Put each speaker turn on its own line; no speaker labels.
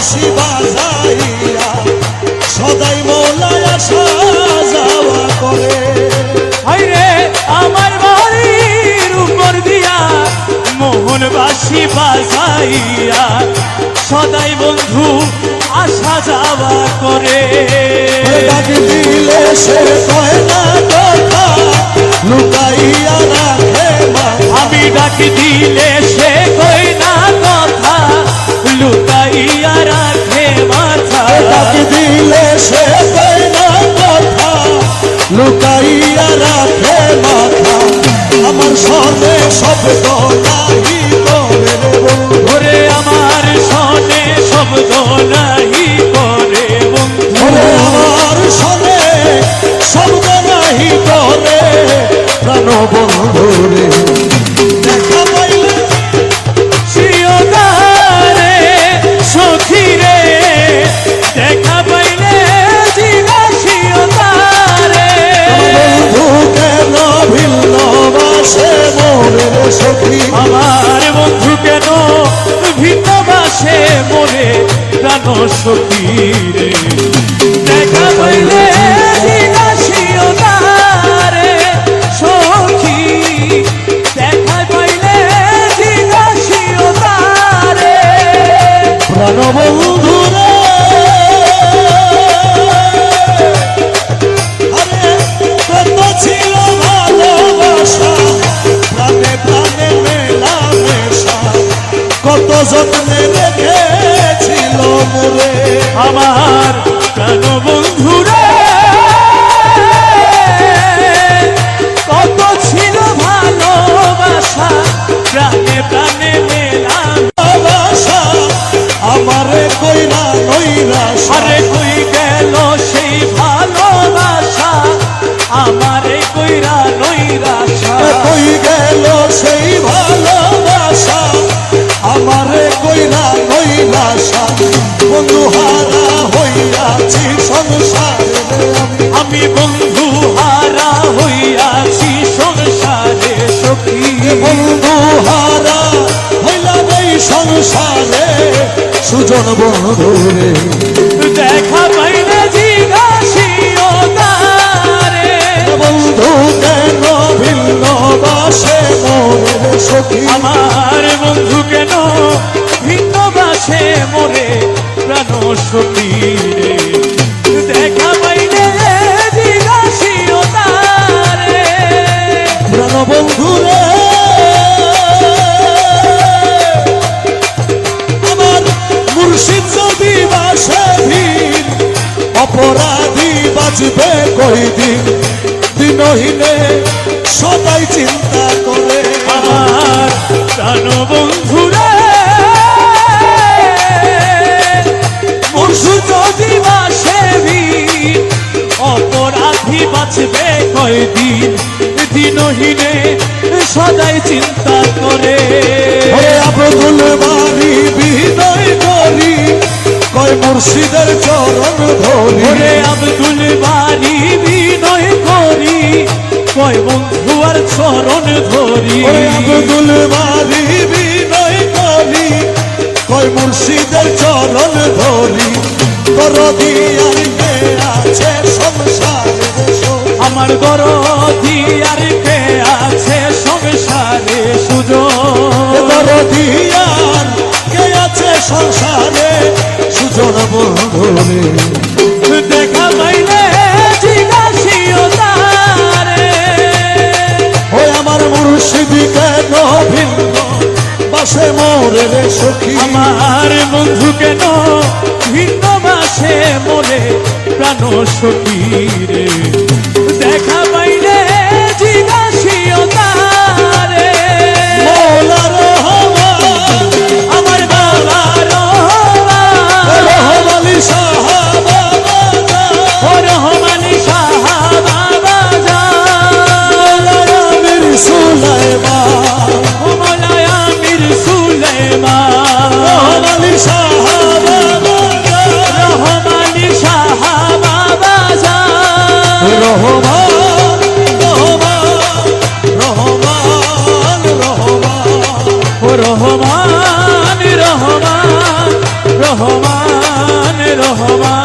বাঁশি বাজাইয়া সদাই মৌলায় আসা যাওয়া করে।
হায়রে আমার বাড়ির উপর দিয়া মোহন বাঁশি বাজাইয়া সদাই বন্ধু আসা যাওয়া করে।
ডাক দিলে সে কয় না কথা লুকাইয়া রাখে মাথা।
আমি ডাক দিলে সে কয় না কথা লুকাইয়া রাখে মাথা।
ডাক দিলে সে কয় না কথা লুকাইয়া রাখে মাথা। আমার সনে শব্দ নাহি করে
ওরে আমার সনে শব্দ নাহি করে বন্ধু।
আমার সনে শব্দ নাহি করে প্রাণ বন্ধুরে। দেখা পাইলে
শিওদারে সখী রে দেখা পাইলে শিওদারে
বন্ধু কেন ভিন্ন বাসে মোরে সখী।
আমার বন্ধু কেন ভিন্ন বাসে মোরে প্রাণ সখী রে। দেখা পাইলে শিওদারে সখী দেখা পাইলে শিওদারে
প্রাণ বন্ধুরে। আরে কত ছিল ভালোবাসা প্রাণে প্রাণে মেলামেশা কত যত্নে রেখেছিল মোরে।
আমার প্রাণ বন্ধুরে কত ছিল ভালোবাসা প্রাণে প্রাণে মেলাম
ভালোবাসা আমারে কইরা নৈরাশা।
আরে কই গেল সেই ভালোবাসা আমারে কইরা নৈরাশা।
কই গেল সেই ভালোবাসা আমারে কইরা নৈরাশা। বন্ধু হারা হইয়াছি সংসারে
আমি বন্ধু হারা হইয়াছি সংসারে সখী।
বন্ধু হারা হইলাম এই সংসারে সুজন বন্ধুরে।
দেখা পাইলে জিজ্ঞাসিওদারে
বন্ধু কেন ভিন্ন বাসে মোরে সখী।
আমার বন্ধু কেন ভিন্ন বাসে মোরে প্রাণ সখী রে। দেখা পাইলে জিজ্ঞাসিওদারে
প্রাণ বন্ধুরে। আমার মুর্শিদ যদি বাসে ভিন অপরাধী বাঁচবে কই দিন। দিনহীনে সদাই চিন্তা করে
আমার প্রাণ বন্ধুরে মুর্শিদ যদি বাসে ভিন অপরাধী বাঁচবে কয়দিন। দিনহীনে সদাই চিন্তা করে।
আব্দুল বাড়ি বিনয় করি কয় মুর্শিদের চরণ ধরি।
ওরে আব্দুল বাড়ি বিনয় করি কয় বন্ধু আর চরণ ধরি।
আব্দুল বাড়ি বিনয় করি কয় মুর্শিদের চরণ ধরি। দরদি আর কে আছে সংসারে
আমার দরদি আর কে আছে সংসারে সুজন।
দরদি আর কে আছে সংসারে সুজন বন্ধুরে।
দেখা পাইলে জিজ্ঞাসিওদারে
ওই আমার মুর্শিদ কেন ভিন্ন বাসে মোরে সখী।
আমার বন্ধু কেন ভিন্ন বাসে মোরে প্রাণ সখী রে। দেখা পাইলে জিজ্ঞাসিওদারে
মৌলা রহমান
আমার বাবা রহমান
রহমানি সাহাবা
ও রহমানি সাহাবা বাজার
আমির সুলাইমান
ও মৌলায় আমির সুলাইমান
রহমানি সাহাবা
রহমানি সাহাবা বাজার
রহমান রহমান রহমান রহমান
ও রহমান রহমান রহমান রহমান